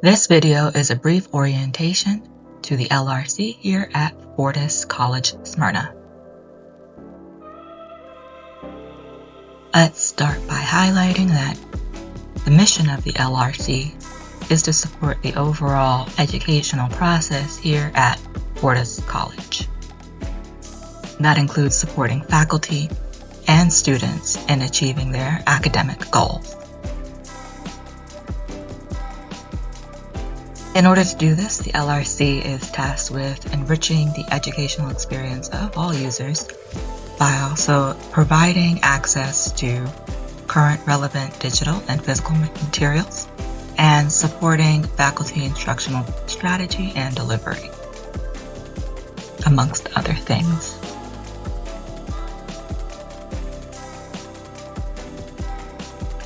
This video is a brief orientation to the LRC here at Fortis College, Smyrna. Let's start by highlighting that the mission of the LRC is to support the overall educational process here at Fortis College. That includes supporting faculty and students in achieving their academic goals. In order to do this, the LRC is tasked with enriching the educational experience of all users by also providing access to current relevant digital and physical materials and supporting faculty instructional strategy and delivery, amongst other things.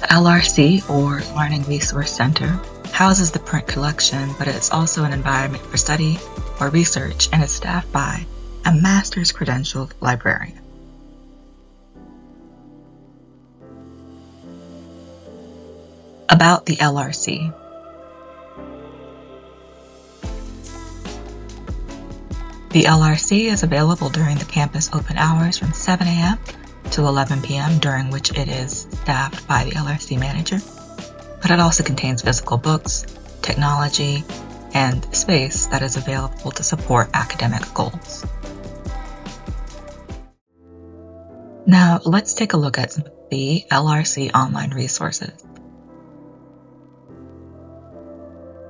The LRC, or Learning Resource Center, houses the print collection, but it's also an environment for study or research and is staffed by a master's credentialed librarian. About the LRC. The LRC is available during the campus open hours from 7 a.m. to 11 p.m., during which it is staffed by the LRC manager. But it also contains physical books, technology, and space that is available to support academic goals. Now, let's take a look at some of the LRC online resources.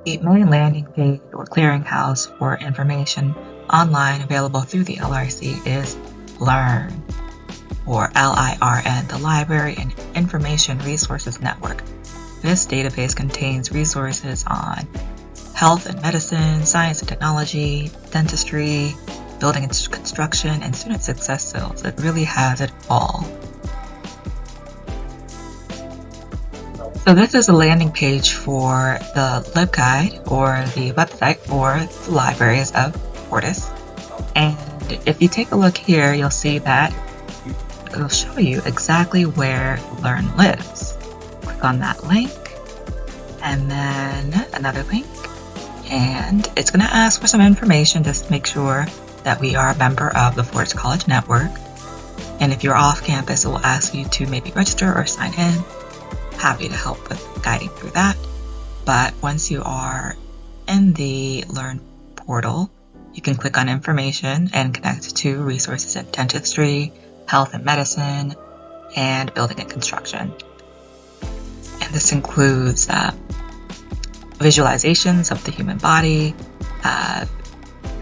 The main landing page or clearinghouse for information online available through the LRC is LIRN, or LIRN, the Library and Information Resources Network. This database contains resources on health and medicine, science and technology, dentistry, building and construction, and student success skills. It really has it all. So this is a landing page for the LibGuide, or the website for the libraries of Fortis. And if you take a look here, you'll see that it'll show you exactly where LIRN lives. Click on that link, and then another link, and it's going to ask for some information just to make sure that we are a member of the Fortis College Network. And if you're off campus, it will ask you to maybe register or sign in. Happy to help with guiding through that. But once you are in the LIRN portal, you can click on information and connect to resources in dentistry, health and medicine, and building and construction. And this includes visualizations of the human body,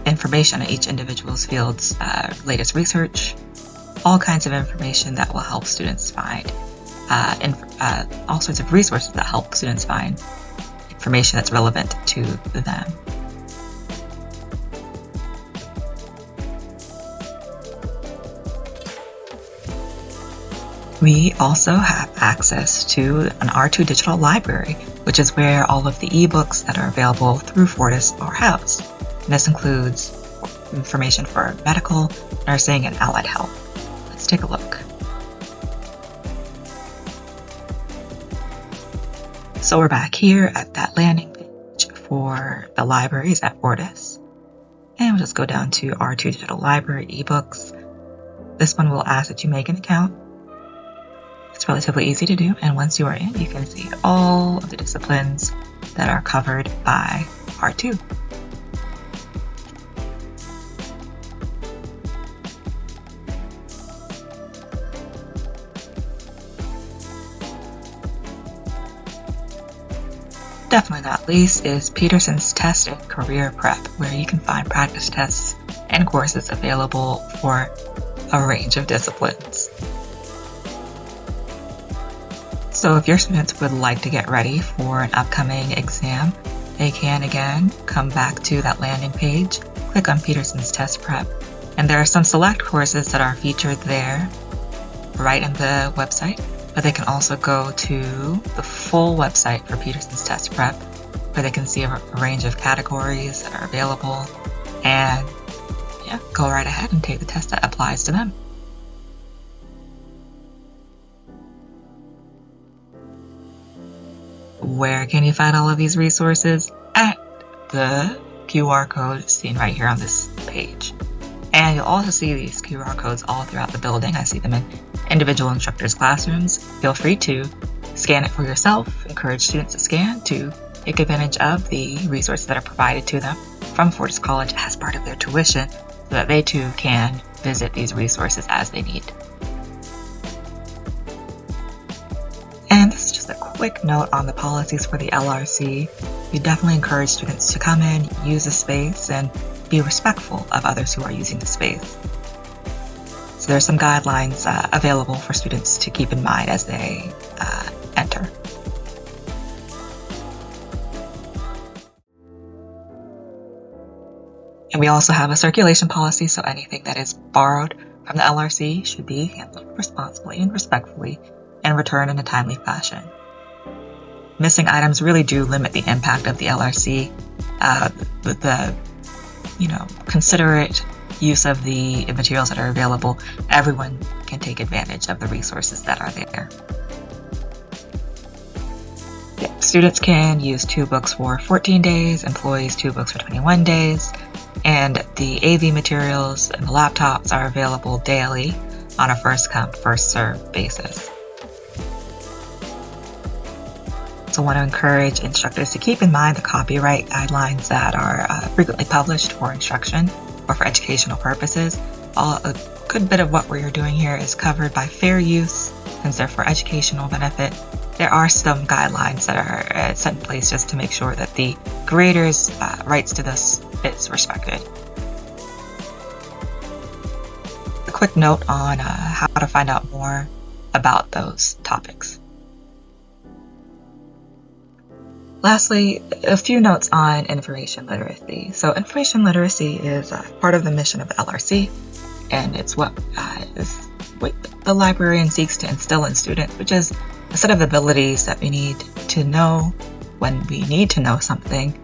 information on each individual's field's latest research, all kinds of information that will help students find, all sorts of resources that help students find information that's relevant to them. We also have access to an R2 digital library, which is where all of the ebooks that are available through Fortis are housed. And this includes information for medical, nursing, and allied health. Let's take a look. So we're back here at that landing page for the libraries at Fortis. And we'll just go down to R2 digital library ebooks. This one will ask that you make an account. It's relatively easy to do, and once you are in, you can see all of the disciplines that are covered by R2. Definitely not least is Peterson's Test and Career Prep, where you can find practice tests and courses available for a range of disciplines. So if your students would like to get ready for an upcoming exam, they can again come back to that landing page, click on Peterson's Test Prep, and there are some select courses that are featured there right in the website, but they can also go to the full website for Peterson's Test Prep, where they can see a range of categories that are available, and go right ahead and take the test that applies to them. Where can you find all of these resources? the QR code seen right here on this page. And you'll also see these QR codes all throughout the building. I see them in individual instructors' classrooms. Feel free to scan it for yourself. Encourage students to scan to take advantage of the resources that are provided to them from Fortis College as part of their tuition, so that they too can visit these resources as they need. And this is just a quick note on the policies for the LRC. We definitely encourage students to come in, use the space, and be respectful of others who are using the space. So there are some guidelines available for students to keep in mind as they enter. And we also have a circulation policy, so anything that is borrowed from the LRC should be handled responsibly and respectfully and returned in a timely fashion. Missing items really do limit the impact of the LRC. With the considerate use of the materials that are available, everyone can take advantage of the resources that are there. Students can use 2 books for 14 days, employees 2 books for 21 days, and the AV materials and the laptops are available daily on a first-come, first-served basis. So I want to encourage instructors to keep in mind the copyright guidelines that are frequently published for instruction or for educational purposes. A good bit of what we're doing here is covered by fair use, since they're for educational benefit. There are some guidelines that are set in place just to make sure that the creator's rights to this is respected. A quick note on how to find out more about those topics. Lastly, a few notes on information literacy. So information literacy is part of the mission of the LRC, and it's what the librarian seeks to instill in students, which is a set of abilities that we need to know when we need to know something,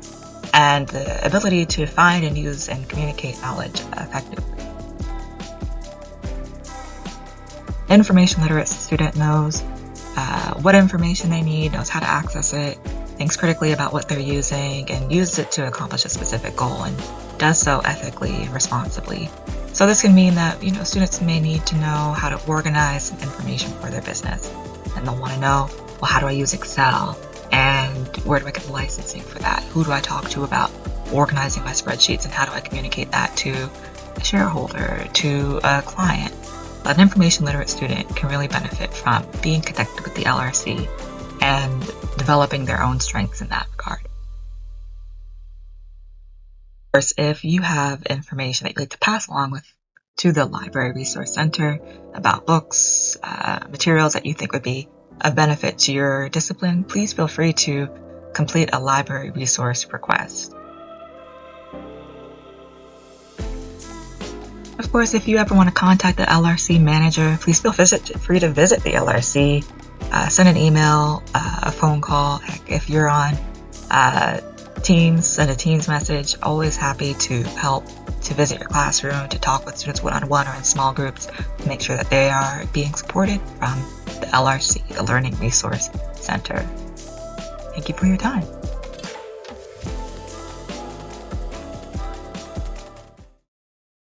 and the ability to find and use and communicate knowledge effectively. An information literate student knows what information they need, knows how to access it, thinks critically about what they're using, and uses it to accomplish a specific goal, and does so ethically and responsibly. So this can mean that students may need to know how to organize some information for their business, and they'll want to know, well, how do I use Excel, and where do I get the licensing for that? Who do I talk to about organizing my spreadsheets, and how do I communicate that to a shareholder, to a client? An information literate student can really benefit from being connected with the LRC and developing their own strengths in that regard. Of course, if you have information that you'd like to pass along to the Library Resource Center about books, materials that you think would be of benefit to your discipline, please feel free to complete a library resource request. Of course, if you ever want to contact the LRC manager, please feel free to visit the LRC. Send an email, a phone call. Heck, if you're on Teams, send a Teams message. Always happy to help, to visit your classroom, to talk with students one-on-one or in small groups, to make sure that they are being supported from the LRC, the Learning Resource Center. Thank you for your time.